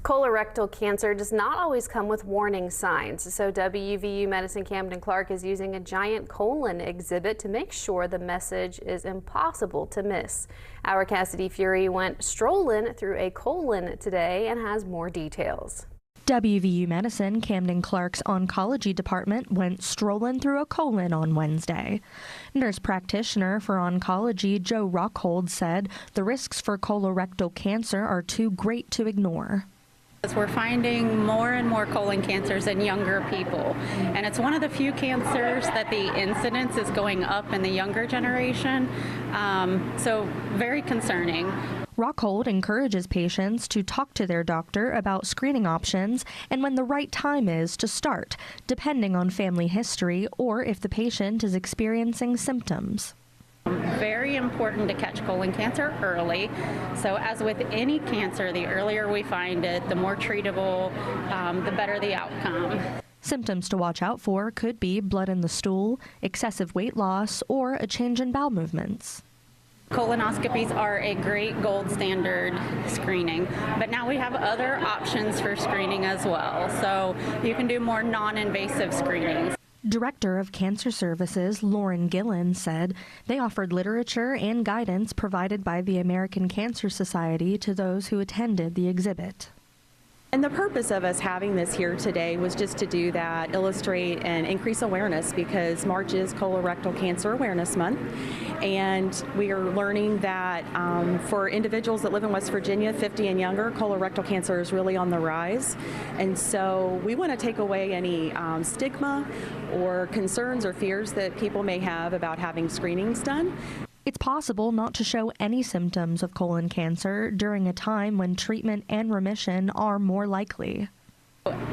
Colorectal cancer does not always come with warning signs, so WVU Medicine Camden Clark is using a giant colon exhibit to make sure the message is impossible to miss. Our Cassidy Fury went strolling through a colon today and has more details. WVU Medicine Camden Clark's oncology department went strolling through a colon on Wednesday. Nurse practitioner for oncology Joe Rockhold said the risks for colorectal cancer are too great to ignore. We're finding more and more colon cancers in younger people, and it's one of the few cancers that the incidence is going up in the younger generation, so very concerning. Rockhold encourages patients to talk to their doctor about screening options and when the right time is to start, depending on family history or if the patient is experiencing symptoms. Very important to catch colon cancer early. So as with any cancer, the earlier we find it, the more treatable, the better the outcome. Symptoms to watch out for could be blood in the stool, excessive weight loss, or a change in bowel movements. Colonoscopies are a great gold standard screening, but now we have other options for screening as well. So you can do more non-invasive screenings. Director of Cancer Services Lauren Gillen said they offered literature and guidance provided by the American Cancer Society to those who attended the exhibit. And the purpose of us having this here today was just to do that, illustrate and increase awareness, because March is Colorectal Cancer Awareness Month, and we are learning that for individuals that live in West Virginia, 50 and younger, colorectal cancer is really on the rise. And so we want to take away any stigma or concerns or fears that people may have about having screenings done. It's possible not to show any symptoms of colon cancer during a time when treatment and remission are more likely.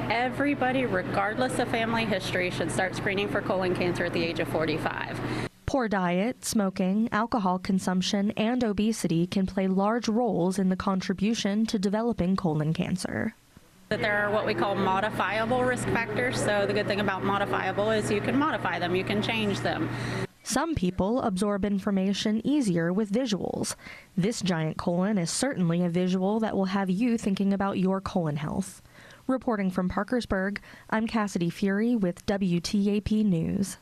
Everybody, regardless of family history, should start screening for colon cancer at the age of 45. Poor diet, smoking, alcohol consumption, and obesity can play large roles in the contribution to developing colon cancer. That there are what we call modifiable risk factors. So the good thing about modifiable is you can modify them, you can change them. Some people absorb information easier with visuals. This giant colon is certainly a visual that will have you thinking about your colon health. Reporting from Parkersburg, I'm Cassidy Fury with WTAP News.